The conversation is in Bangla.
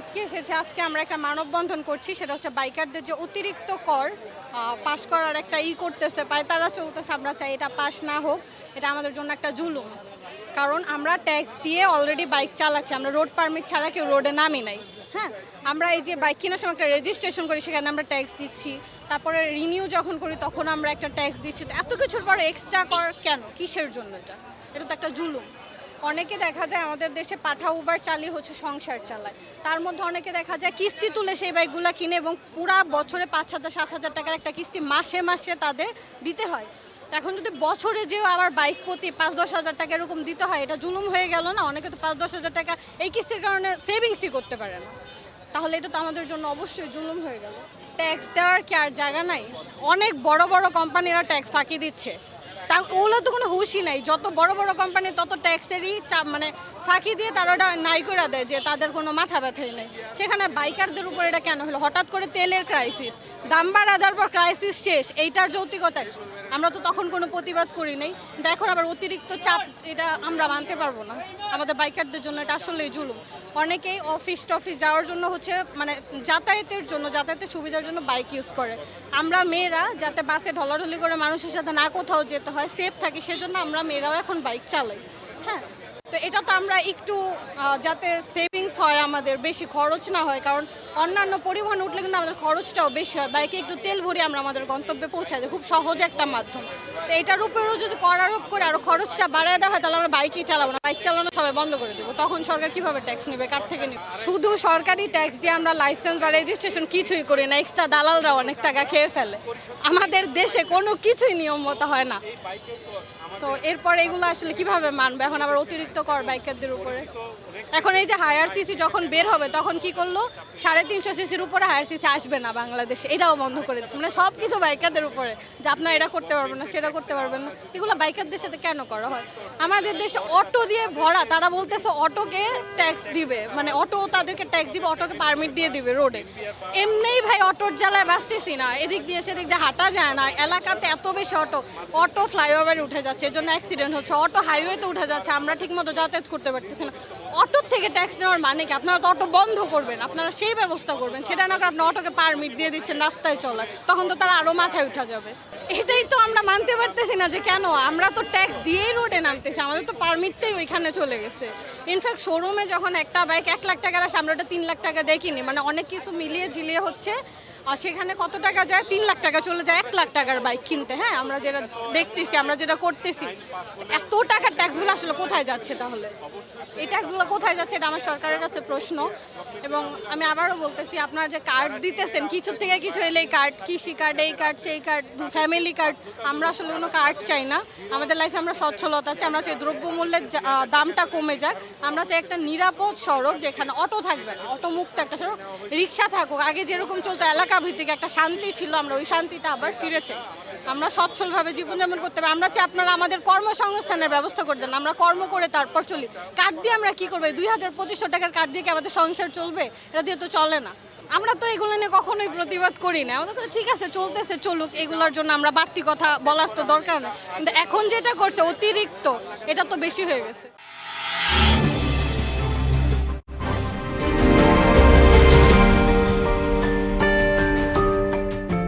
আজকে এসেছে। আজকে আমরা একটা মানববন্ধন করছি, সেটা হচ্ছে বাইকারদের যে অতিরিক্ত কর পাশ করার একটা করতেছে, পায়তারা চলতেছে। আমরা চাই এটা পাশ না হোক, এটা আমাদের জন্য একটা জুলুম। কারণ আমরা ট্যাক্স দিয়ে অলরেডি বাইক চালাচ্ছি, আমরা রোড পারমিট ছাড়া কেউ রোডে নামি নাই। হ্যাঁ, আমরা এই যে বাইক কেনার সময় একটা রেজিস্ট্রেশন করি, সেখানে আমরা ট্যাক্স দিচ্ছি। তারপরে রিনিউ যখন করি তখন আমরা একটা ট্যাক্স দিচ্ছি। তো এত কিছুর পরে এক্সট্রা কর কেন, কিসের জন্য? এটা তো একটা জুলুম। অনেকে দেখা যায় আমাদের দেশে পাঠা উবার চালিয়ে হচ্ছে সংসার চালায়। তার মধ্যে অনেকে দেখা যায় কিস্তি তুলে সেই বাইকগুলো কিনে, এবং পুরা বছরে 5,000-7,000 টাকার একটা কিস্তি মাসে মাসে তাদের দিতে হয়। তো এখন যদি বছরে যেও আবার বাইক প্রতি 5-10 হাজার টাকা এরকম দিতে হয়, এটা জুলুম হয়ে গেল না? অনেকে তো 5-10 হাজার টাকা এই কিস্তির কারণে সেভিংসই করতে পারে না। তাহলে এটা তো আমাদের জন্য অবশ্যই জুলুম হয়ে গেল। ট্যাক্স দেওয়ার কি আর জায়গা নাই? অনেক বড় বড় কোম্পানিরা ট্যাক্স ফাঁকি দিচ্ছে, তা ওগুলো তো কোনো হুঁশই নাই। যত বড় বড় কোম্পানি তত ট্যাক্সেরই চাপ, মানে ফাঁকি দিয়ে তারা ওটা নাই করে দেয়, যে তাদের কোনো মাথা ব্যথাই নেই। সেখানে বাইকারদের উপর এটা কেন হলো? হঠাৎ করে তেলের ক্রাইসিস, দাম বাড়ার পর ক্রাইসিস শেষ, এইটার যৌক্তিকতা কি? আমরা তো তখন কোনো প্রতিবাদ করি নাই, কিন্তু এখন আবার অতিরিক্ত চাপ, এটা আমরা মানতে পারবো না। আমাদের বাইকারদের জন্য এটা আসলেই জুলুম। অনেকেই অফিস টফিস যাওয়ার জন্য হচ্ছে, মানে যাতায়াতের সুবিধার জন্য বাইক ইউজ করে। আমরা মেয়েরা যাতে বাসে ঢলাঢলি করে মানুষের সাথে না কোথাও যেতে হয়, সেফ থাকি, সেজন্য আমরা মেয়েরাও এখন বাইক চালাই। হ্যাঁ, তো এটা তো আমরা একটু যাতে সেভিংস হয়, আমাদের বেশি খরচ না হয়। কারণ অন্যান্য পরিবহন উঠলে কিন্তু আমাদের খরচটাও বেশি হয়। বাইকে একটু তেল ভরে আমরা আমাদের গন্তব্যে পৌঁছাই দিই, খুব সহজ একটা মাধ্যম। তো এটার উপরেও যদি কর আরোপ করে আরও খরচটা বাড়ায় দেওয়া হয়, তাহলে আমরা বাইকই চালাবো না, বাইক চালানো সবাই বন্ধ করে দেবো। তখন সরকার কিভাবে ট্যাক্স নেবে, কার থেকে নেবে? শুধু সরকারি ট্যাক্স দিয়ে আমরা লাইসেন্স বা রেজিস্ট্রেশন কিছুই করি না, এক্সট্রা দালালরা অনেক টাকা খেয়ে ফেলে। আমাদের দেশে কোনো কিছুই নিয়ম মতো হয় না। তো এরপর এগুলো আসলে কিভাবে মানবে? এখন আবার অতিরিক্ত কর বাইকারদের উপরে। এখন এই যে হায়ার সিসি যখন বের হবে, তখন কি করলো? 350 সিসির উপরে হায়ার সিসি আসবে না বাংলাদেশে, এটাও বন্ধ করে দিচ্ছে। মানে সব কিছু বাইকারদের উপরে, যে আপনারা এটা করতে পারবেন না, সেটা করতে পারবেন না। এগুলো বাইকারদের সাথে কেন করা হয়? আমাদের দেশে অটো দিয়ে ভরা, তারা বলতেছে অটোকে ট্যাক্স দিবে, মানে অটো তাদেরকে ট্যাক্স দিবে, অটোকে পারমিট দিয়ে দিবে রোডে। এমনিই ভাই অটোর জ্বালায় বাঁচতেছি না, এদিক দিয়ে সেদিক দিয়ে হাঁটা যায় না, এলাকাতে এত বেশি অটো ফ্লাইওভারে উঠে যাচ্ছে, এর জন্য অ্যাক্সিডেন্ট হচ্ছে। অটো হাইওয়েতে উঠে যাচ্ছে, আমরা ঠিকমতো যাতায়াত করতে পারতেছি না। অটোর থেকে ট্যাক্স নেওয়ার মানে কি? আপনারা তো অটো বন্ধ করবেন, আপনারা সেই ব্যবস্থা করবেন, সেটা না করে আপনি অটোকে পারমিট দিয়ে দিচ্ছেন রাস্তায় চলার, তখন তো তারা আরও মাথায় উঠা যাবে। এটাই তো আমরা মানতে পারতেছি না, যে কেন আমরা তো ট্যাক্স দিয়েই রোডে নামতেছি, আমাদের তো পারমিটটাই ওইখানে চলে গেছে। ইনফ্যাক্ট শোরুমে যখন একটা বাইক 1 লাখ টাকার আসে, আমরা ওটা 3 লাখ টাকা দেখিনি, মানে অনেক কিছু মিলিয়ে ঝিলিয়ে হচ্ছে। আর সেখানে কত টাকা যায়? 3 লাখ টাকা চলে যায় 1 লাখ টাকার বাইক কিনতে। হ্যাঁ, আমরা যেটা দেখতেছি, আমরা যেটা করতেছি, এত টাকার ট্যাক্সগুলো আসলে কোথায় যাচ্ছে? তাহলে এই ট্যাক্সগুলো কোথায় যাচ্ছে, এটা আমার সরকারের কাছে প্রশ্ন। এবং আমি আবারও বলতেছি, আপনারা যে কার্ড দিতেছেন, কিছুর থেকে কিছু এলে কার্ড, কৃষি কার্ড, এই কার্ড সেই কার্ড, ফ্যামিলি কার্ড, আমরা আসলে কোনো কার্ড চাই না। আমাদের লাইফে আমরা সচ্ছলতা চাই, আমরা চাই দ্রব্যমূল্যের দামটা কমে যাক, আমরা চাই একটা নিরাপদ সড়ক, যেখানে অটো থাকবে না, অটো মুক্ত একটা সড়ক, রিক্সা থাকুক। আগে যেরকম চলতো এলাকা ভিত্তিক একটা শান্তি ছিল, আমরা ওই শান্তিটা আবার ফিরেছে। আমরা সচ্ছলভাবে জীবনযাপন করতে পারি। আমরা চাই আপনারা আমাদের কর্মসংস্থানের ব্যবস্থা করে দেন, আমরা কর্ম করে তারপর চলি। কার্ড দিয়ে আমরা কি করবো? 2,000-2,500 টাকার কার্ড দিয়ে কি আমাদের সংসার চলবে? এটা দিয়ে তো চলে না। আমরা তো এগুলো নিয়ে কখনোই প্রতিবাদ করি না, আমাদের কথা ঠিক আছে, চলতেছে চলুক, এগুলোর জন্য আমরা বাড়তি কথা বলার তো দরকার না। কিন্তু এখন যেটা করছে অতিরিক্ত, এটা তো বেশি হয়ে গেছে।